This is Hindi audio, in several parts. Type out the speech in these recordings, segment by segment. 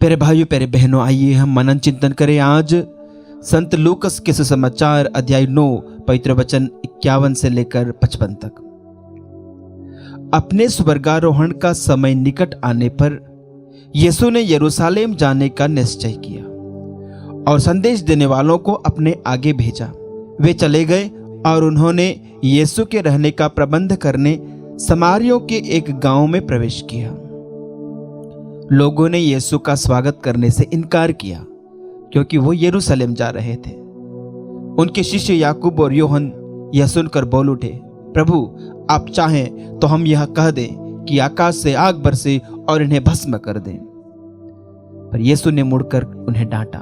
प्यारे भाइयों प्यारे बहनों, आइए हम मनन चिंतन करें आज संत लूकस के सुसमाचार अध्याय 9 पवित्र वचन 51 से लेकर 55 तक। अपने स्वर्गारोहण का समय निकट आने पर यीशु ने यरूशलेम जाने का निश्चय किया और संदेश देने वालों को अपने आगे भेजा। वे चले गए और उन्होंने यीशु के रहने का प्रबंध करने समारियों के एक गांव में प्रवेश किया। लोगों ने यीशु का स्वागत करने से इनकार किया क्योंकि वो यरूशलेम जा रहे थे। उनके शिष्य याकूब और योहन यह सुनकर बोल उठे, प्रभु आप चाहें तो हम यह कह दें कि आकाश से आग बरसे और इन्हें भस्म कर दें। पर यीशु ने मुड़कर उन्हें डांटा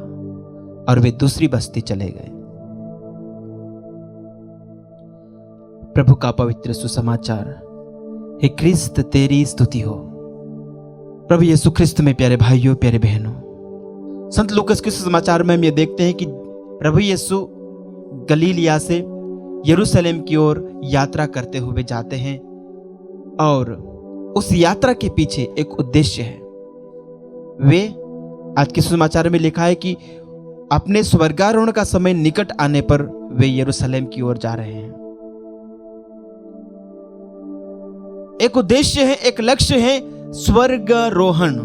और वे दूसरी बस्ती चले गए। प्रभु का पवित्र सुसमाचार। हे क्रिस्त तेरी स्तुति हो। प्रभु यीशु ख्रिस्त में प्यारे भाइयों प्यारे बहनों, संत लूकस के सुसमाचार में हम ये देखते हैं कि प्रभु यीशु गलीलिया से यरूशलेम की ओर यात्रा करते हुए जाते हैं और उस यात्रा के पीछे एक उद्देश्य है। वे आज के सुसमाचार में लिखा है कि अपने स्वर्गारोहण का समय निकट आने पर वे यरूशलेम की ओर जा रहे हैं। एक उद्देश्य है, एक लक्ष्य है, स्वर्गारोहण,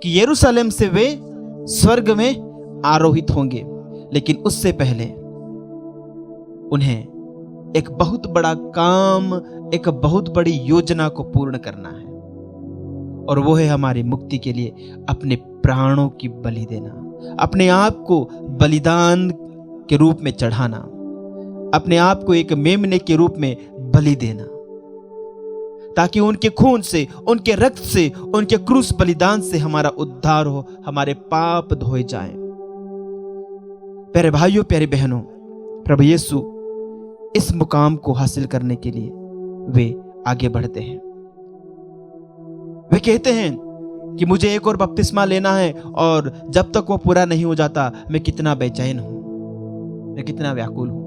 कि यरूशलेम से वे स्वर्ग में आरोहित होंगे। लेकिन उससे पहले उन्हें एक बहुत बड़ा काम, एक बहुत बड़ी योजना को पूर्ण करना है और वो है हमारी मुक्ति के लिए अपने प्राणों की बलि देना, अपने आप को बलिदान के रूप में चढ़ाना, अपने आप को एक मेमने के रूप में बलि देना, ताकि उनके खून से, उनके रक्त से, उनके क्रूस बलिदान से हमारा उद्धार हो, हमारे पाप धोए जाएं। प्यारे भाइयों प्यारे बहनों, प्रभु यीशु इस मुकाम को हासिल करने के लिए वे आगे बढ़ते हैं। वे कहते हैं कि मुझे एक और बपतिस्मा लेना है और जब तक वो पूरा नहीं हो जाता मैं कितना बेचैन हूं, मैं कितना व्याकुल हूं।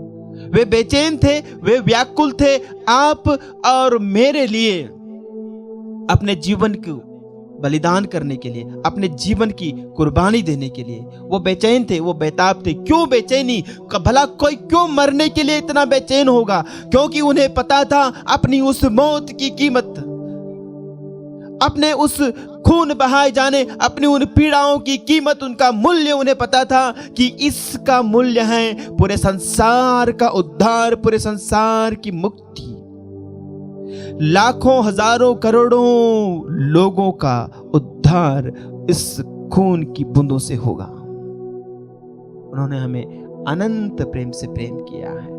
वे बेचैन थे, वे व्याकुल थे आप और मेरे लिए अपने जीवन को बलिदान करने के लिए, अपने जीवन की कुर्बानी देने के लिए। वो बेचैन थे, वो बेताब थे। क्यों बेचैनी? भला कोई क्यों मरने के लिए इतना बेचैन होगा? क्योंकि उन्हें पता था अपनी उस मौत की कीमत, अपने उस खून बहाए जाने, अपनी उन पीड़ाओं की कीमत, उनका मूल्य उन्हें पता था कि इसका मूल्य है पूरे संसार का उद्धार, पूरे संसार की मुक्ति, लाखों हजारों करोड़ों लोगों का उद्धार इस खून की बूंदों से होगा। उन्होंने हमें अनंत प्रेम से प्रेम किया है।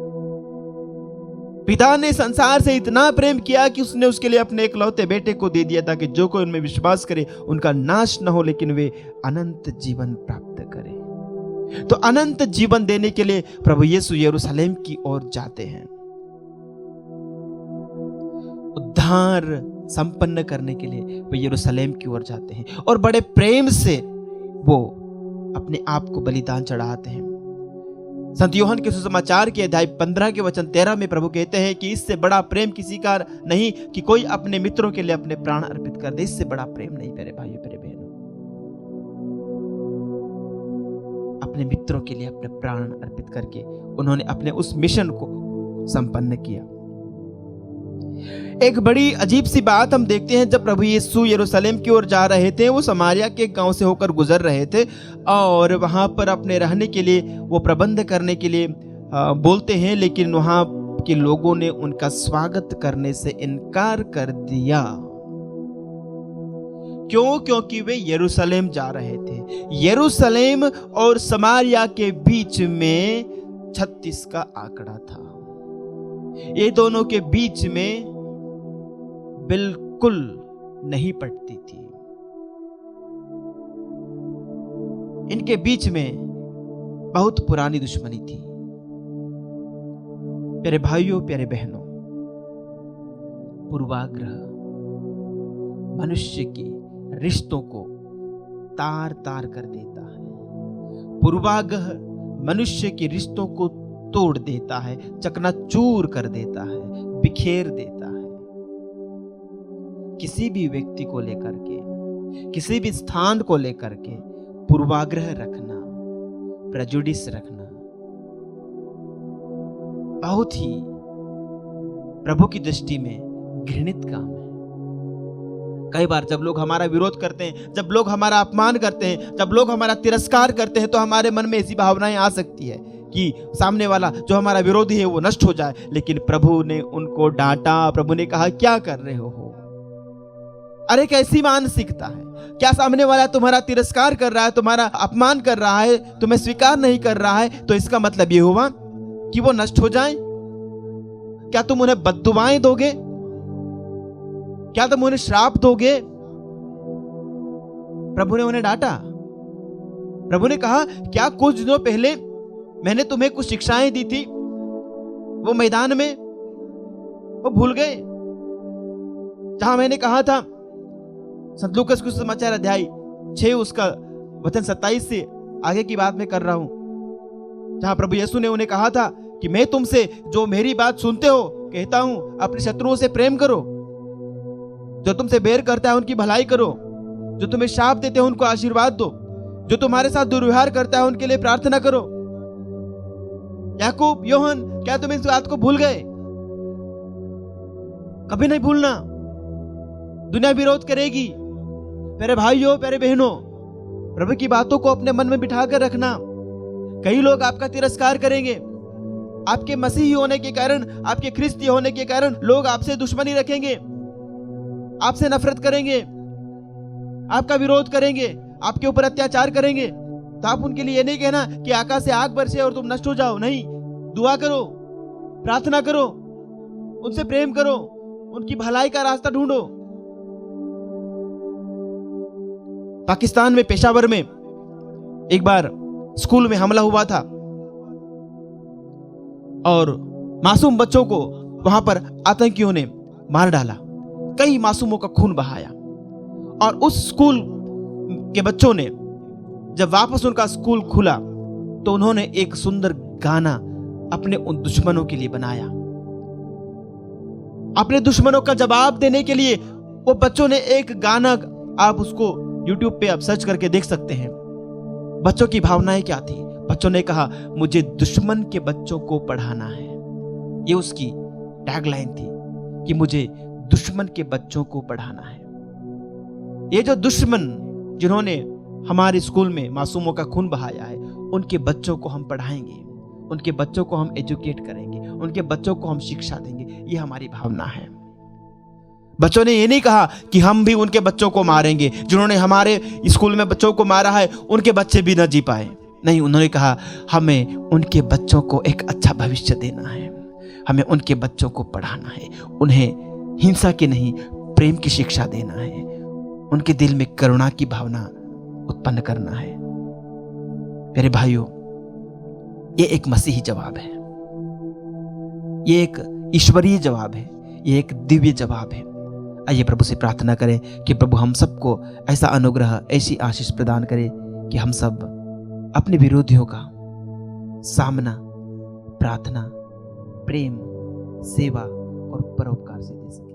पिता ने संसार से इतना प्रेम किया कि उसने उसके लिए अपने इकलौते बेटे को दे दिया ताकि जो कोई उनमें विश्वास करे उनका नाश न हो लेकिन वे अनंत जीवन प्राप्त करें। तो अनंत जीवन देने के लिए प्रभु यीशु यरूशलेम की ओर जाते हैं। उद्धार संपन्न करने के लिए वे यरूशलेम की ओर जाते हैं और बड़े प्रेम से वो अपने आप को बलिदान चढ़ाते हैं। संत योहन के सुसमाचार के अध्याय 15 के वचन 13 में प्रभु कहते हैं कि इससे बड़ा प्रेम किसी का नहीं कि कोई अपने मित्रों के लिए अपने प्राण अर्पित कर दे। इससे बड़ा प्रेम नहीं प्यारे भाइयों प्यारे बहनों। अपने मित्रों के लिए अपने प्राण अर्पित करके उन्होंने अपने उस मिशन को संपन्न किया। एक बड़ी अजीब सी बात हम देखते हैं, जब प्रभु यीशु यरूशलेम की ओर जा रहे थे, वो समारिया के गांव से होकर गुजर रहे थे और वहां पर अपने रहने के लिए वो प्रबंध करने के लिए बोलते हैं, लेकिन वहां के लोगों ने उनका स्वागत करने से इनकार कर दिया। क्यों? क्योंकि वे यरूशलेम जा रहे थे। यरूशलेम और समारिया के बीच में 36 का आंकड़ा था। ये दोनों के बीच में बिल्कुल नहीं पटती थी। इनके बीच में बहुत पुरानी दुश्मनी थी। प्यारे भाइयों प्यारे बहनों, पूर्वाग्रह मनुष्य के रिश्तों को तार तार कर देता है। पूर्वाग्रह मनुष्य के रिश्तों को तोड़ देता है, चकनाचूर कर देता है, बिखेर देता है। किसी भी व्यक्ति को लेकर के किसी भी स्थान को लेकर के पूर्वाग्रह रखना, प्रेजुडिस रखना बहुत ही प्रभु की दृष्टि में घृणित काम है। कई बार जब लोग हमारा विरोध करते हैं, जब लोग हमारा अपमान करते हैं, जब लोग हमारा तिरस्कार करते हैं, तो हमारे मन में ऐसी भावनाएं आ सकती है कि सामने वाला जो हमारा विरोधी है वो नष्ट हो जाए। लेकिन प्रभु ने उनको डांटा, प्रभु ने कहा क्या कर रहे हो? अरे कैसी मानसिकता है? क्या सामने वाला तुम्हारा तिरस्कार कर रहा है, तुम्हारा अपमान कर रहा है, तुम्हें स्वीकार नहीं कर रहा है, तो इसका मतलब ये हुआ कि वो नष्ट हो जाए? क्या तुम उन्हें बद्दुआएं दोगे? क्या तुम उन्हें श्राप दोगे? प्रभु ने उन्हें डांटा। प्रभु ने कहा क्या कुछ दिनों पहले मैंने तुम्हें कुछ शिक्षाएं दी थी वो मैदान में, वो भूल गए? जहां मैंने कहा था, संत लूकास के समाचार अध्याय 6 उसका वचन 27 से आगे की बात मैं कर रहा हूं, जहां प्रभु यीशु ने उन्हें कहा था कि मैं तुमसे जो मेरी बात सुनते हो कहता हूं, अपने शत्रुओं से प्रेम करो, जो तुमसे बैर करता है उनकी भलाई करो, जो तुम्हें शाप देते हैं उनको आशीर्वाद दो, जो तुम्हारे साथ दुर्व्यवहार करता है उनके लिए प्रार्थना करो। याकूब, योहन, क्या तुम इस बात को भूल गए? कभी नहीं भूलना। दुनिया विरोध करेगी, प्यारे भाइयों, प्यारे बहनों, प्रभु की बातों को अपने मन में बिठा कर रखना। कई लोग आपका तिरस्कार करेंगे, आपके मसीही होने के कारण, आपके ख्रिस्ती होने के कारण लोग आपसे दुश्मनी रखेंगे, आपसे नफरत करेंगे, आपका विरोध करेंगे, आपके ऊपर अत्याचार करेंगे। तो आप उनके लिए ये नहीं कहना कि आकाश से आग बरसे और तुम नष्ट हो जाओ। नहीं, दुआ करो, प्रार्थना करो, उनसे प्रेम करो, उनकी भलाई का रास्ता ढूंढो। पाकिस्तान में पेशावर में एक बार स्कूल में हमला हुआ था और मासूम बच्चों को वहां पर आतंकियों ने मार डाला, कई मासूमों का खून बहाया। और उस स्कूल के बच्चों ने जब वापस उनका स्कूल खुला तो उन्होंने एक सुंदर गाना अपने उन दुश्मनों के लिए बनाया। अपने दुश्मनों का जवाब देने के लिए वो बच्चों ने एक गाना, आप उसको YouTube पे आप सर्च करके देख सकते हैं। बच्चों की भावनाएं क्या थी? बच्चों ने कहा मुझे दुश्मन के बच्चों को पढ़ाना है। ये उसकी टैगलाइन थी कि मुझे दुश्मन के बच्चों को पढ़ाना है। ये जो दुश्मन जिन्होंने हमारे स्कूल में मासूमों का खून बहाया है, उनके बच्चों को हम पढ़ाएंगे, उनके बच्चों को हम एजुकेट करेंगे, उनके बच्चों को हम शिक्षा देंगे। ये हमारी भावना है। बच्चों ने ये नहीं कहा कि हम भी उनके बच्चों को मारेंगे, जिन्होंने हमारे स्कूल में बच्चों को मारा है उनके बच्चे भी न जी पाए। नहीं, उन्होंने कहा हमें उनके बच्चों को एक अच्छा भविष्य देना है, हमें उनके बच्चों को पढ़ाना है, उन्हें हिंसा की नहीं प्रेम की शिक्षा देना है, उनके दिल में करुणा की भावना उत्पन्न करना है। मेरे भाइयों, ये एक मसीही जवाब है, ये एक ईश्वरीय जवाब है, ये एक दिव्य जवाब है। आइए प्रभु से प्रार्थना करें कि प्रभु हम सबको ऐसा अनुग्रह, ऐसी आशीष प्रदान करे कि हम सब अपने विरोधियों का सामना प्रार्थना, प्रेम, सेवा और परोपकार से दे सकें।